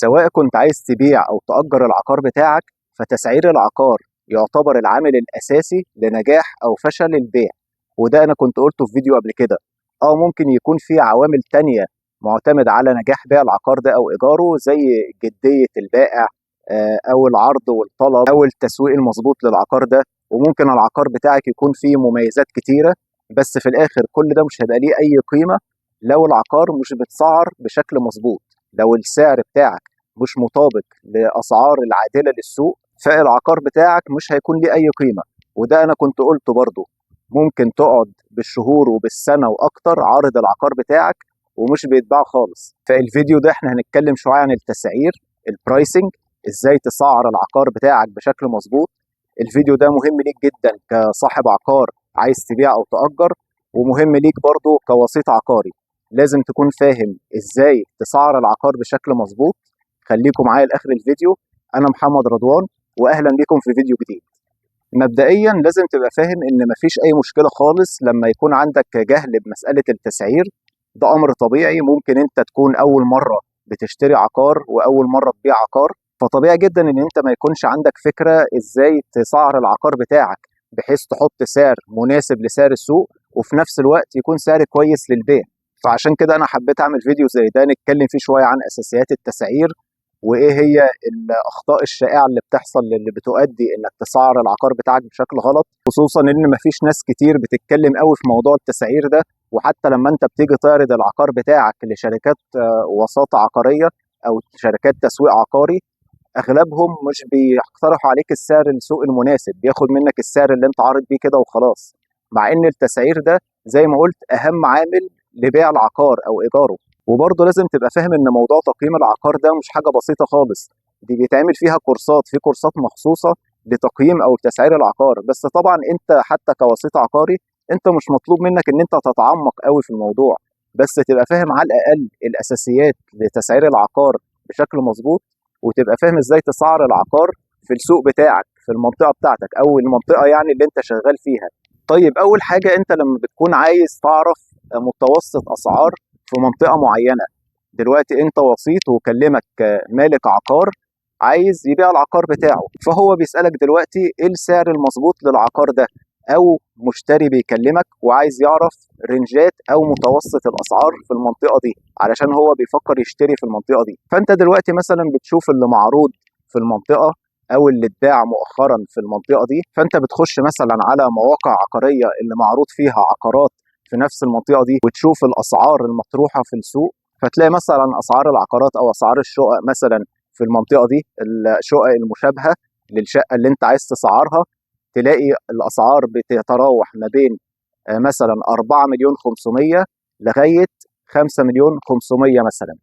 سواء كنت عايز تبيع أو تأجر العقار بتاعك، فتسعير العقار يعتبر العامل الأساسي لنجاح أو فشل البيع. وده أنا كنت قلته في فيديو قبل كده. ممكن يكون في عوامل تانية معتمدة على نجاح بيع العقار ده أو إيجاره، زي جدية البائع أو العرض والطلب أو التسويق المظبوط للعقار ده. وممكن العقار بتاعك يكون فيه مميزات كتيرة، بس في الآخر كل ده مش هيبقى ليه أي قيمة لو العقار مش بتسعر بشكل مظبوط. لو السعر بتاعك مش مطابق لأسعار العادلة للسوق، فالعقار بتاعك مش هيكون ليه أي قيمة. وده أنا كنت قلته برضو، ممكن تقعد بالشهور وبالسنة وأكتر عارض العقار بتاعك ومش بيتباع خالص. فالفيديو ده احنا هنتكلم شوية عن التسعير، البرايسنج، ازاي تسعر العقار بتاعك بشكل مظبوط. الفيديو ده مهم ليك جدا كصاحب عقار عايز تبيع أو تأجر، ومهم ليك برضو كوسيط عقاري. لازم تكون فاهم ازاي تسعر العقار بشكل مظبوط. خليكم معايا لاخر الفيديو. انا محمد رضوان، واهلا بكم في فيديو جديد. مبدئيا لازم تبقى فاهم ان مفيش اي مشكله خالص لما يكون عندك جهل بمساله التسعير. ده امر طبيعي. ممكن انت تكون اول مره بتشتري عقار واول مره تبيع عقار، فطبيعي جدا ان انت ما يكونش عندك فكره ازاي تسعر العقار بتاعك بحيث تحط سعر مناسب لسعر السوق، وفي نفس الوقت يكون سعر كويس للبيع. فعشان كده انا حبيت اعمل فيديو زي ده نتكلم فيه شويه عن اساسيات التسعير، وايه هي الاخطاء الشائعه اللي بتحصل اللي بتؤدي انك تسعر العقار بتاعك بشكل غلط. خصوصا ان مفيش ناس كتير بتتكلم قوي في موضوع التسعير ده. وحتى لما انت بتيجي تعرض العقار بتاعك لشركات وساطه عقاريه او شركات تسويق عقاري، اغلبهم مش بيقترحوا عليك السعر السوق المناسب، بياخد منك السعر اللي انت عارض بيه كده وخلاص. مع ان التسعير ده زي ما قلت اهم عامل لبيع العقار او ايجاره. وبرضه لازم تبقى فاهم ان موضوع تقييم العقار ده مش حاجه بسيطه خالص. دي بيتعمل فيها كورسات، في كورسات مخصوصه لتقييم او تسعير العقار. بس طبعا انت حتى كوسيط عقاري انت مش مطلوب منك ان انت تتعمق قوي في الموضوع، بس تبقى فاهم على الاقل الاساسيات لتسعير العقار بشكل مظبوط، وتبقى فاهم ازاي تسعر العقار في السوق بتاعك في المنطقه بتاعتك او المنطقه يعني اللي انت شغال فيها. طيب اول حاجه، انت لما بتكون عايز تعرف متوسط اسعار في منطقه معينه، دلوقتي انت وسيط وكلمك مالك عقار عايز يبيع العقار بتاعه، فهو بيسالك دلوقتي ايه السعر المظبوط للعقار ده، او مشتري بيكلمك وعايز يعرف رنجات او متوسط الاسعار في المنطقه دي علشان هو بيفكر يشتري في المنطقه دي. فانت دلوقتي مثلا بتشوف اللي معروض في المنطقه او اللي اتباع مؤخرا في المنطقه دي، فانت بتخش مثلا على مواقع عقاريه اللي معروض فيها عقارات في نفس المنطقه دي، وتشوف الاسعار المطروحه في السوق. فتلاقي مثلا اسعار العقارات او اسعار الشقق مثلا في المنطقه دي، الشقق المشابهه للشقه اللي انت عايز تسعرها، تلاقي الاسعار بتتراوح ما بين مثلا 4 مليون 500 لغايه 5 مليون 500 مثلا.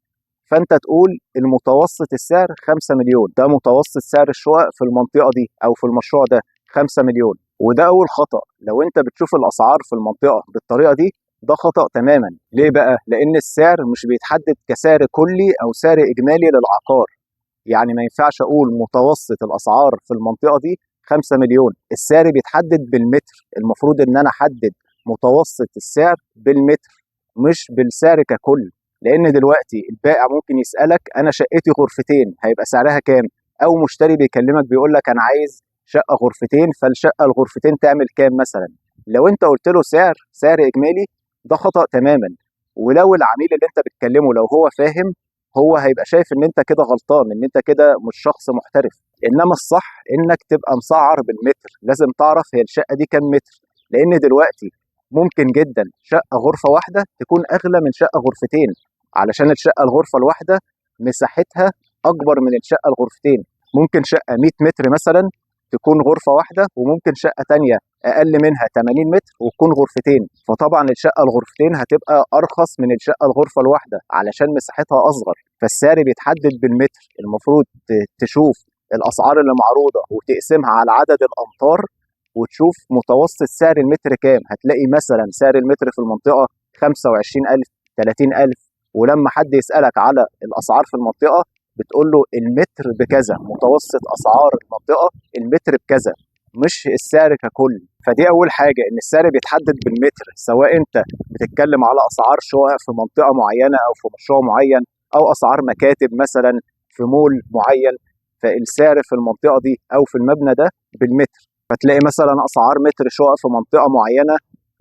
فانت تقول المتوسط السعر 5 مليون، ده متوسط سعر الشقق في المنطقه دي او في المشروع ده 5 مليون. وده اول خطأ. لو انت بتشوف الاسعار في المنطقه بالطريقه دي، ده خطأ تماما. ليه بقى؟ لان السعر مش بيتحدد كسعر كلي او سعر اجمالي للعقار. يعني ما ينفعش اقول متوسط الاسعار في المنطقه دي 5 مليون. السعر بيتحدد بالمتر. المفروض ان انا احدد متوسط السعر بالمتر مش بالسعر ككل. لان دلوقتي البائع ممكن يسالك انا شقتي غرفتين هيبقى سعرها كام، او مشتري بيكلمك بيقول لك انا عايز شقه غرفتين، فالشقه الغرفتين تعمل كام مثلا. لو انت قلت له سعر اجمالي، ده خطأ تماما. ولو العميل اللي انت بتكلمه لو هو فاهم، هو هيبقى شايف ان انت كده غلطان، ان انت كده مش شخص محترف. انما الصح انك تبقى مسعر بالمتر. لازم تعرف هي الشقه دي كام متر، لان دلوقتي ممكن جدا شقه غرفه واحده تكون اغلى من شقه غرفتين، علشان الشقه الغرفه الواحده مساحتها اكبر من الشقه الغرفتين. ممكن شقه 100 متر مثلا تكون غرفه واحده، وممكن شقه تانية اقل منها 80 متر وتكون غرفتين. فطبعا الشقه الغرفتين هتبقى ارخص من الشقه الغرفه الواحده علشان مساحتها اصغر. فالسعر بيتحدد بالمتر. المفروض تشوف الاسعار اللي معروضه وتقسمها على عدد الامتار وتشوف متوسط سعر المتر كام. هتلاقي مثلا سعر المتر في المنطقه 25,000 30,000. ولما حد يسالك على الاسعار في المنطقه بتقول له المتر بكذا، متوسط اسعار المنطقه المتر بكذا مش السعر ككل. فدي اول حاجه، ان السعر بيتحدد بالمتر. سواء انت بتتكلم على اسعار شقق في منطقه معينه او في مشروع معين، او اسعار مكاتب مثلا في مول معين، فالسعر في المنطقه دي او في المبنى ده بالمتر. فتلاقي مثلا اسعار متر شقق في منطقه معينه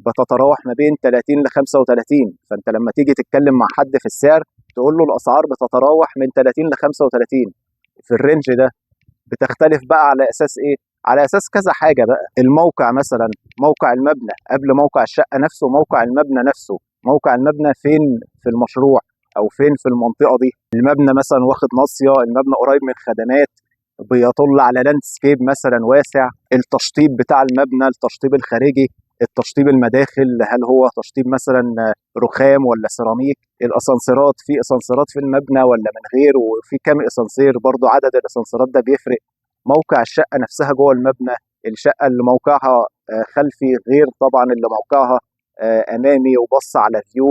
بتتراوح ما بين 30 ل 35. فانت لما تيجي تتكلم مع حد في السعر تقول له الاسعار بتتراوح من 30 ل 35 في الرينج ده. بتختلف بقى على اساس ايه؟ على اساس كذا حاجه بقى. الموقع مثلا، موقع المبنى قبل موقع الشقه نفسه، موقع المبنى نفسه، موقع المبنى فين في المشروع او فين في المنطقه دي. المبنى مثلا واخد ناصيه، المبنى قريب من خدمات، بيطل على لاندسكيب مثلا واسع، التشطيب بتاع المبنى، التشطيب الخارجي، التشطيب المداخل، هل هو تشطيب مثلا رخام ولا سيراميك، الاسانسيرات، في اسانسيرات في المبنى ولا من غير، وفي كام اسانسير برضو، عدد الاسانسيرات ده بيفرق. موقع الشقه نفسها جوه المبنى، الشقه اللي موقعها خلفي غير طبعا اللي موقعها امامي وبص على فيو،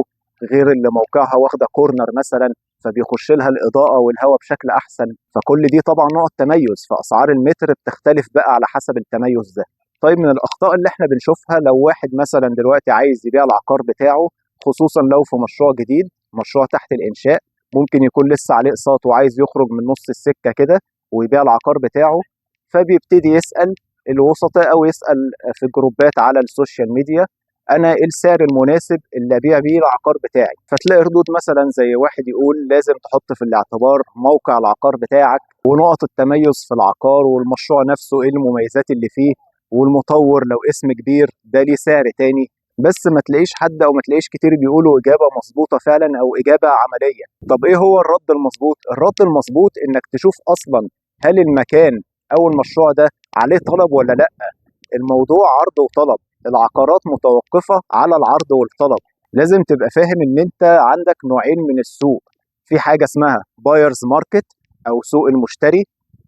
غير اللي موقعها واخده كورنر مثلا فبيخش لها الاضاءه والهواء بشكل احسن. فكل دي طبعا نقط تميز، فاسعار المتر بتختلف بقى على حسب التميز ده. طيب من الاخطاء اللي احنا بنشوفها، لو واحد مثلا دلوقتي عايز يبيع العقار بتاعه، خصوصا لو في مشروع جديد، مشروع تحت الانشاء، ممكن يكون لسه عليه اقساط وعايز يخرج من نص السكه كده ويبيع العقار بتاعه، فبيبتدي يسال الوسطاء او يسال في جروبات على السوشيال ميديا انا ايه السعر المناسب اللي ابيع بيه العقار بتاعي. فتلاقي ردود مثلا زي واحد يقول لازم تحط في الاعتبار موقع العقار بتاعك ونقط التميز في العقار والمشروع نفسه ايه المميزات اللي فيه، والمطور لو اسم كبير ده ليه سعر تاني. بس ما تلاقيش حد او ما تلاقيش كتير بيقولوا اجابه مظبوطه فعلا او اجابه عمليه. طب ايه هو الرد المظبوط؟ الرد المظبوط انك تشوف اصلا هل المكان او المشروع ده عليه طلب ولا لا. الموضوع عرض وطلب، العقارات متوقفة على العرض والطلب. لازم تبقى فاهم ان انت عندك نوعين من السوق، في حاجة اسمها بايرز ماركت او سوق المشتري،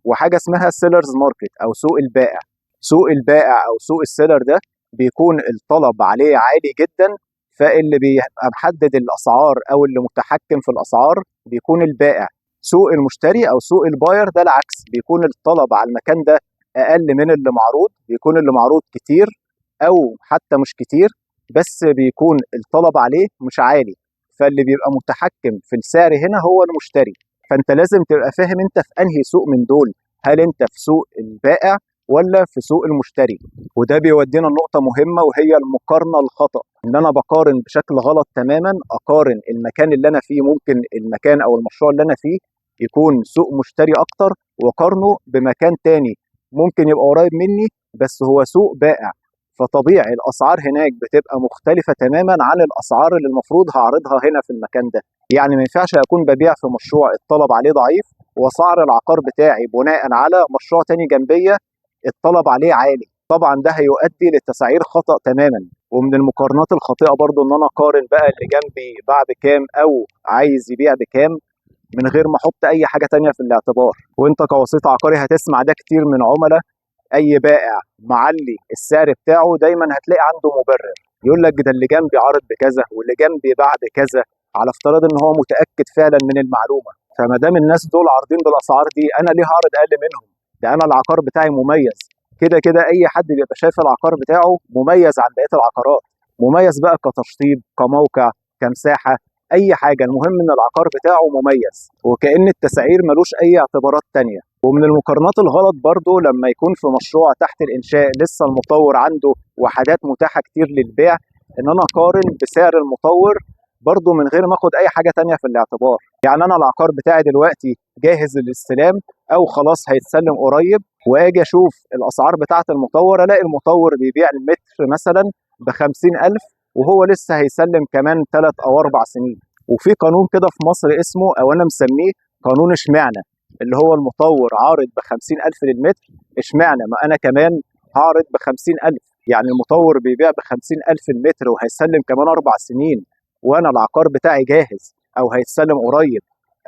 وحاجة اسمها سيلرز ماركت او سوق البائع. سوق البائع او سوق السيلر ده بيكون الطلب عليه عالي جدا، فاللي بيبقى محدد الاسعار او اللي متحكم في الاسعار بيكون البائع. سوق المشتري او سوق الباير ده العكس، بيكون الطلب على المكان ده اقل من اللي معروض، بيكون اللي معروض كتير او حتى مش كتير، بس بيكون الطلب عليه مش عالي، فاللي بيبقى متحكم في السعر هنا هو المشتري. فانت لازم تبقى فاهم انت في انهي سوق من دول، هل انت في سوق البائع ولا في سوق المشتري. وده بيودينا لنقطة مهمة وهي المقارنة الخطأ، ان انا بقارن بشكل غلط تماما. اقارن المكان اللي انا فيه، ممكن المكان او المشروع اللي انا فيه يكون سوق مشتري اكتر، وقارنه بمكان تاني ممكن يبقى قريب مني بس هو سوق بائع. فطبيعي الاسعار هناك بتبقى مختلفه تماما عن الاسعار اللي المفروض هعرضها هنا في المكان ده. يعني ما ينفعش اكون ببيع في مشروع الطلب عليه ضعيف وسعر العقار بتاعي بناء على مشروع تاني جنبيه الطلب عليه عالي. طبعا ده هيؤدي لتسعير خطا تماما. ومن المقارنات الخاطئه برضو ان انا اقارن بقى اللي جنبي باع بكام او عايز يبيع بكام من غير ما احط اي حاجه تانية في الاعتبار. وانت كوسيط عقاري هتسمع ده كتير من عملاء، اي بائع معلي السعر بتاعه دايما هتلاقي عنده مبرر، يقول لك ده اللي جنبي عارض بكذا واللي جنبي باع بكذا، على افتراض ان هو متاكد فعلا من المعلومه. فما دام الناس دول عارضين بالاسعار دي انا ليه هعرض اقل منهم؟ ده انا العقار بتاعي مميز. كده كده اي حد بيبقى شايف العقار بتاعه مميز عن بقيه العقارات، مميز بقى كتشطيب كموقع كمساحه، اي حاجه، المهم ان العقار بتاعه مميز، وكأن التسعير ملوش اي اعتبارات تانية. ومن المقارنات الغلط برضو لما يكون في مشروع تحت الانشاء لسه المطور عنده وحدات متاحه كتير للبيع، ان انا اقارن بسعر المطور برضو من غير ما اخد اي حاجه تانية في الاعتبار. يعني انا العقار بتاعي دلوقتي جاهز للاستلام او خلاص هيتسلم قريب، واجي اشوف الاسعار بتاعه المطور، الاقي المطور بيبيع المتر مثلا ب50,000 وهو لسه هيسلم كمان 3 أو 4 سنين. وفي قانون كده في مصر اسمه او انا مسميه قانون اشمعنى، اللي هو المطور عارض ب50,000 للمتر، اشمعنى ما انا كمان هعرض ب50,000؟ يعني المطور بيبيع ب50,000 المتر وهيسلم كمان 4 سنين، وانا العقار بتاعي جاهز او هيتسلم قريب،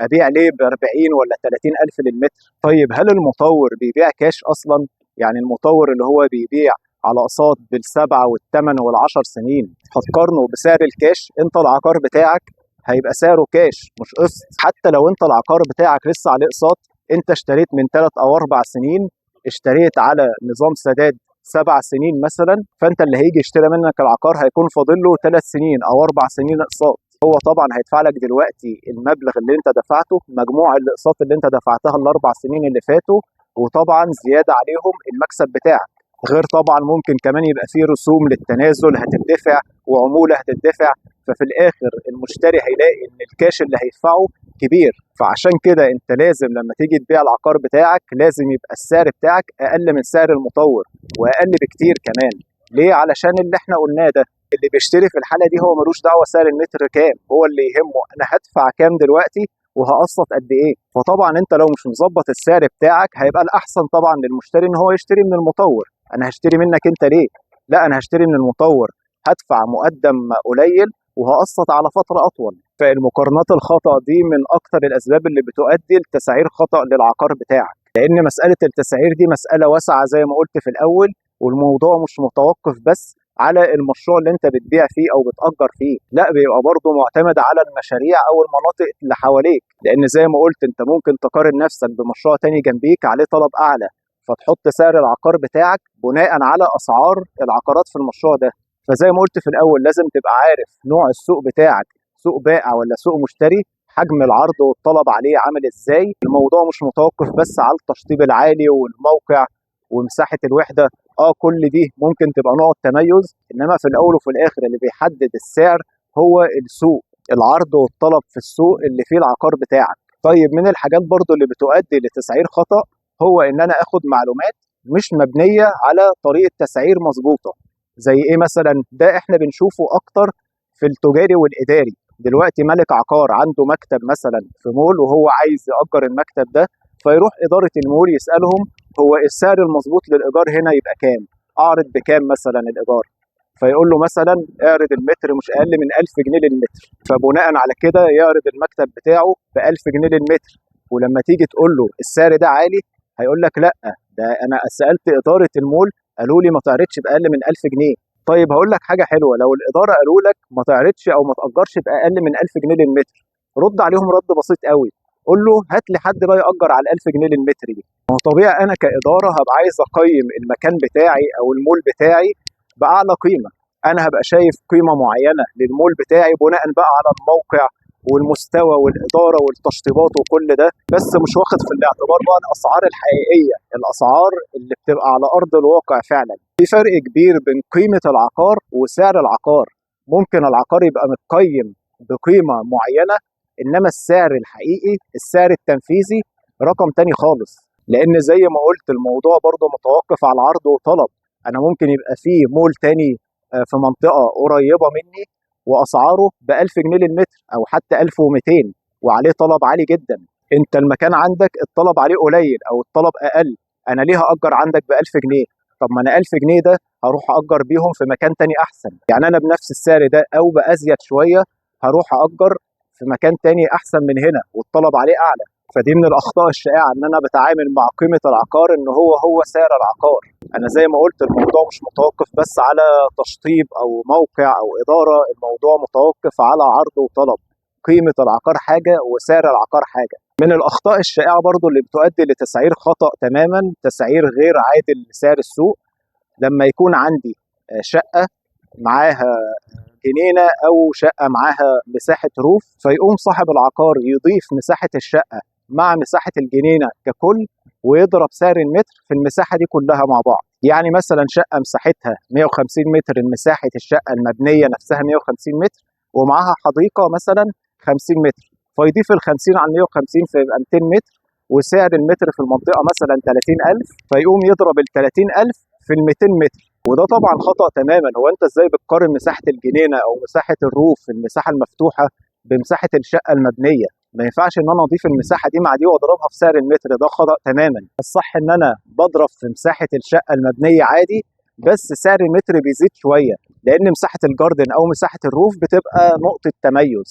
ابيع ليه ب40 ولا 30,000 للمتر؟ طيب هل المطور بيبيع كاش اصلا؟ يعني المطور اللي هو بيبيع على اقساط بالسبعه والثمان والعشر سنين هتقارنه بسعر الكاش؟ انت العقار بتاعك هيبقى سعره كاش مش قسط. حتى لو انت العقار بتاعك لسه عليه اقساط، انت اشتريت من 3 او 4 سنين، اشتريت على نظام سداد 7 سنين مثلا، فانت اللي هيجي يشتري منك العقار هيكون فاضل له 3 سنين او 4 سنين اقساط. هو طبعا هيدفع لك دلوقتي المبلغ اللي انت دفعته مجموع الاقساط اللي انت دفعتها الاربع سنين اللي فاتوا، وطبعا زياده عليهم المكسب بتاعك. غير طبعا ممكن كمان يبقى فيه رسوم للتنازل هتدفع وعموله هتدفع، ففي الاخر المشتري هيلاقي ان الكاش اللي هيدفعه كبير. فعشان كده انت لازم لما تيجي تبيع العقار بتاعك لازم يبقى السعر بتاعك اقل من سعر المطور، واقل بكتير كمان. ليه؟ علشان اللي احنا قلناه ده، اللي بيشتري في الحاله دي هو ملوش دعوه سعر المتر كام، هو اللي يهمه انا هدفع كام دلوقتي وهقسط قد ايه. فطبعا انت لو مش مظبط السعر بتاعك هيبقى الاحسن طبعا للمشتري ان هو يشتري من المطور. انا هشتري منك انت ليه؟ لا، انا هشتري من المطور، هدفع مقدم قليل وهقسط على فتره اطول. فالمقارنات الخطا دي من اكتر الاسباب اللي بتؤدي لتسعير خطا للعقار بتاعك، لان مساله التسعير دي مساله واسعه زي ما قلت في الاول، والموضوع مش متوقف بس على المشروع اللي انت بتبيع فيه او بتأجر فيه، لا بيبقى برضه معتمد على المشاريع او المناطق اللي حواليك. لان زي ما قلت انت ممكن تقارن نفسك بمشروع تاني جنبيك عليه طلب اعلى، فتحط سعر العقار بتاعك بناء على اسعار العقارات في المشروع ده. فزي ما قلت في الاول لازم تبقى عارف نوع السوق بتاعك، سوق بائع ولا سوق مشتري، حجم العرض والطلب عليه عامل ازاي. الموضوع مش متوقف بس على التشطيب العالي والموقع ومساحه الوحده، كل دي ممكن تبقى نقط تميز، انما في الاول وفي الاخر اللي بيحدد السعر هو السوق، العرض والطلب في السوق اللي فيه العقار بتاعك. طيب من الحاجات برضو اللي بتؤدي لتسعير خطأ هو ان انا اخد معلومات مش مبنية على طريقة تسعير مظبوطة. زي ايه مثلا؟ ده احنا بنشوفه اكتر في التجاري والاداري. دلوقتي مالك عقار عنده مكتب مثلا في مول وهو عايز يأجر المكتب ده، فيروح إدارة المول يسألهم هو السعر المظبوط للإيجار هنا يبقى كام؟ أعرض بكام مثلا الإيجار؟ فيقول له مثلا اعرض المتر مش أقل من 1000 جنيه للمتر، فبناء على كده يعرض المكتب بتاعه ب 1000 جنيه للمتر. ولما تيجي تقول له السعر ده عالي هيقول لك لا، ده أنا سألت إدارة المول قالوا لي ما تعرضش بأقل من 1000 جنيه. طيب هقول لك حاجة حلوة، لو الإدارة قالوا لك ما تعرضش أو ما تأجرش بأقل من 1000 جنيه للمتر، رد عليهم رد بسيط قوي، قول له هات لي حد بقى يأجر على 1000 جنيه للمتر دي. ما هو طبيعي انا كاداره هبقى عايز اقيم المكان بتاعي او المول بتاعي باعلى قيمه. انا هبقى شايف قيمه معينه للمول بتاعي بناء بقى على الموقع والمستوى والاداره والتشطيبات وكل ده، بس مش واخد في الاعتبار بقى الاسعار الحقيقيه، الاسعار اللي بتبقى على ارض الواقع فعلا. في فرق كبير بين قيمه العقار وسعر العقار. ممكن العقار يبقى متقيم بقيمه معينه، انما السعر الحقيقي السعر التنفيذي رقم تاني خالص. لان زي ما قلت الموضوع برضه متوقف على العرض وطلب. انا ممكن يبقى فيه مول تاني في منطقه قريبه مني واسعاره ب 1000 جنيه للمتر او حتى 1200 وعليه طلب عالي جدا. انت المكان عندك الطلب عليه قليل او الطلب اقل، انا ليه هاجر عندك ب 1000 جنيه؟ طب ما انا 1000 جنيه ده هروح اجر بيهم في مكان تاني احسن، يعني انا بنفس السعر ده او بازيد شويه هروح اجر في مكان تاني احسن من هنا والطلب عليه اعلى. فدي من الاخطاء الشائعه ان انا بتعامل مع قيمه العقار ان هو سعر العقار. انا زي ما قلت الموضوع مش متوقف بس على تشطيب او موقع او اداره، الموضوع متوقف على عرض وطلب. قيمه العقار حاجه وسعر العقار حاجه. من الاخطاء الشائعه برضو اللي بتؤدي لتسعير خطا تماما، تسعير غير عادل لسعر السوق. لما يكون عندي شقه معاها جنينه او شقه معاها مساحه روف، فيقوم صاحب العقار يضيف مساحه الشقه مع مساحه الجنينه ككل ويضرب سعر المتر في المساحه دي كلها مع بعض. يعني مثلا شقه مساحتها 150 متر، مساحه الشقه المبنيه نفسها 150 متر ومعاها حديقه مثلا 50 متر، فيضيف ال 50 على 150 فيبقى 200 متر، وسعر المتر في المنطقه مثلا 30000، فيقوم يضرب ال 30000 في ال 200 متر. وده طبعا خطأ تماما. هو انت ازاي بتقارن مساحة الجنينة او مساحة الروف المساحة المفتوحة بمساحة الشقة المبنية؟ ما ينفعش ان انا اضيف المساحة دي مع دي واضربها في سعر المتر، ده خطأ تماما. الصح ان انا بضرب في مساحة الشقة المبنية عادي، بس سعر المتر بيزيد شوية لان مساحة الجاردن او مساحة الروف بتبقى نقطة تميز.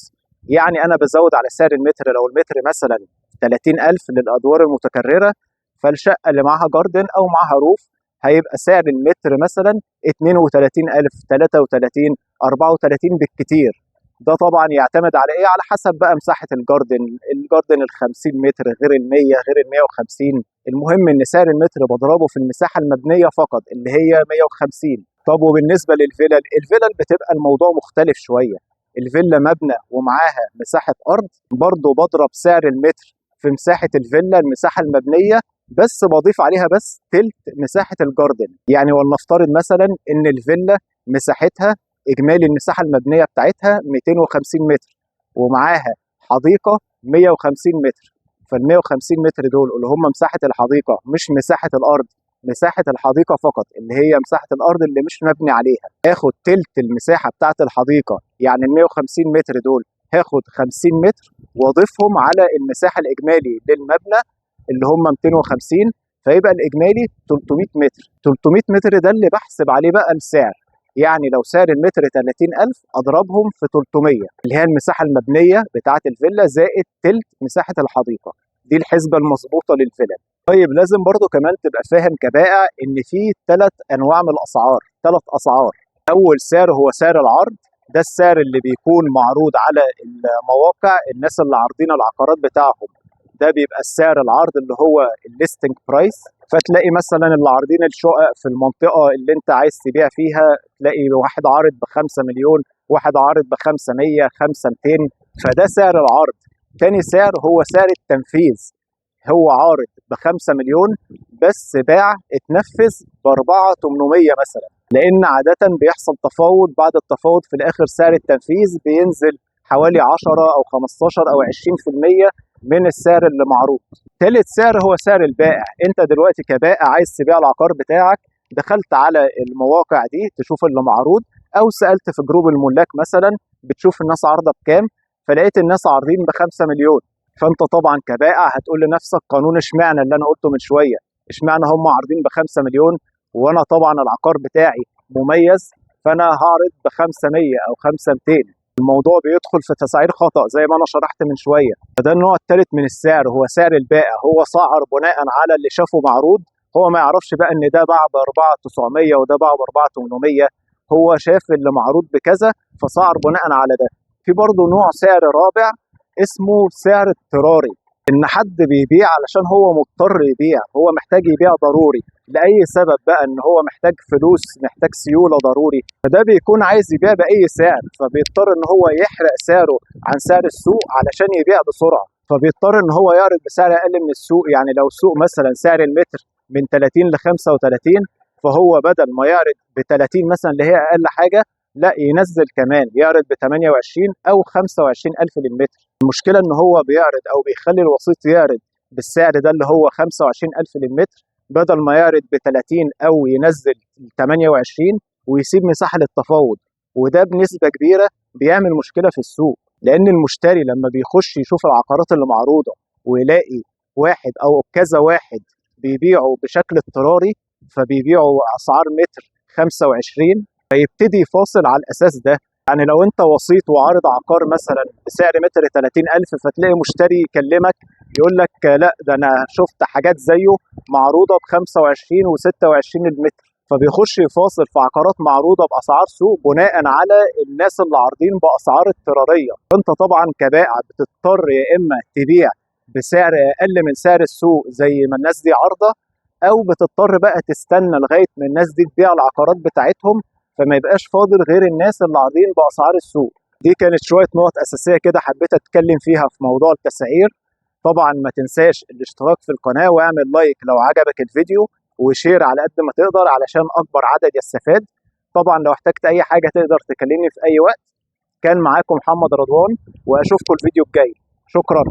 يعني انا بزود على سعر المتر، لو المتر مثلا 30000 للادوار المتكررة، فالشقة اللي معاها جاردن او معاها روف هيبقى سعر المتر مثلا 32000 33 34 بالكتير. ده طبعا يعتمد على ايه؟ على حسب بقى مساحه الجاردن ال 50 متر غير ال 100 غير ال 150. المهم ان سعر المتر بضربه في المساحه المبنيه فقط اللي هي 150. طب وبالنسبه للفلل، الفلل بتبقى الموضوع مختلف شويه. الفيلا مبنى ومعاها مساحه ارض، برضه بضرب سعر المتر في مساحه الفيلا المساحه المبنيه، بس بضيف عليها بس تلت مساحه الجاردن. يعني ولنفترض مثلا ان الفيلا مساحتها اجمالي المساحه المبنيه بتاعتها 250 متر ومعاها حديقه 150 متر، فال 150 متر دول اللي هم مساحه الحديقه مش مساحه الارض، مساحه الحديقه فقط اللي هي مساحه الارض اللي مش مبني عليها، اخد تلت المساحه بتاعه الحديقه، يعني ال 150 متر دول هاخد 50 متر واضيفهم على المساحه الاجمالي للمبنى اللي هم 250، فيبقى الاجمالي 300 متر. 300 متر ده اللي بحسب عليه بقى السعر، يعني لو سعر المتر 30,000 اضربهم في 300 اللي هي المساحه المبنيه بتاعه الفيلا زائد تلت مساحه الحديقه، دي الحسبه المظبوطه للفيلا. طيب لازم برضو كمان تبقى فاهم كبائع ان في 3 انواع من الاسعار، 3 اسعار. اول سعر هو سعر العرض، ده السعر اللي بيكون معروض على المواقع، الناس اللي عارضين العقارات بتاعهم ده بيبقى السعر العرض اللي هو الليستنج برايس. فتلاقي مثلا اللي عارضين الشقق في المنطقه اللي انت عايز تبيع فيها، تلاقي واحد عارض ب5 مليون، واحد عارض ب500، 500، فده سعر العرض. تاني سعر هو سعر التنفيذ، هو عارض ب5 مليون بس باع اتنفذ ب4,800 مثلا، لان عاده بيحصل تفاوض، بعد التفاوض في الاخر سعر التنفيذ بينزل حوالي 10 او 15 او 20% من السعر اللي معروض. ثالث سعر هو سعر البائع. انت دلوقتي كبائع عايز تبيع العقار بتاعك، دخلت على المواقع دي تشوف اللي معروض، او سالت في جروب الملاك مثلا بتشوف الناس عارضه بكام، فلقيت الناس عارضين ب5 مليون، فانت طبعا كبائع هتقول لنفسك قانون اشمعنى اللي انا قلته من شويه، اشمعنى هم عارضين ب5 مليون وانا طبعا العقار بتاعي مميز فانا هعرض ب500 او 500. الموضوع بيدخل في تسعير خطأ زي ما انا شرحت من شويه. فده النوع الثالث من السعر، هو سعر البائع، هو سعر بناء على اللي شافه معروض، هو ما يعرفش بقى ان ده باع ب4,900 وده باع ب4,800، هو شاف اللي معروض بكذا فسعر بناء على ده. في برضه نوع سعر رابع اسمه سعر اضطراري، ان حد بيبيع علشان هو مضطر يبيع، هو محتاج يبيع ضروري لاي سبب بقى، ان هو محتاج فلوس، محتاج سيوله ضروري، فده بيكون عايز يبيع باي سعر، فبيضطر ان هو يحرق سعره عن سعر السوق علشان يبيع بسرعه، فبيضطر ان هو يعرض بسعر اقل من السوق. يعني لو السوق مثلا سعر المتر من 30 ل 35، فهو بدل ما يعرض ب 30 مثلا اللي هي اقل حاجه، لا ينزل كمان يعرض ب 28 او 25 الف للمتر. المشكله ان هو بيعرض او بيخلي الوسيط يعرض بالسعر ده اللي هو 25 الف للمتر، بدل ما يعرض ب 30 او ينزل 28 ويسيب مساحه للتفاوض، وده بنسبه كبيره بيعمل مشكله في السوق، لان المشتري لما بيخش يشوف العقارات اللي معروضه ويلاقي واحد او كذا واحد بيبيعوا بشكل اضطراري، فبيبيعوا اسعار متر 25، فيبتدي يفاصل على الاساس ده. يعني لو انت وسيط وعارض عقار مثلا بسعر متر 30,000، فتلاقي مشتري يكلمك يقول لك لا ده انا شفت حاجات زيه معروضه ب25 و26 المتر، فبيخش يفاصل في عقارات معروضه باسعار سوق بناء على الناس اللي عارضين باسعار اضطراريه. فانت طبعا كبائع بتضطر يا اما تبيع بسعر اقل من سعر السوق زي ما الناس دي عارضه، او بتضطر بقى تستنى لغايه ما الناس دي تبيع العقارات بتاعتهم، فما يبقاش فاضل غير الناس اللي عارضين باسعار السوق. دي كانت شويه نقط اساسيه كده حبيت اتكلم فيها في موضوع التسعير. طبعا ما تنساش الاشتراك في القناه واعمل لايك لو عجبك الفيديو، وشير على قد ما تقدر علشان اكبر عدد يستفاد. طبعا لو احتجت اي حاجه تقدر تكلمني في اي وقت. كان معاكم محمد رضوان، واشوفكم الفيديو الجاي. شكرا.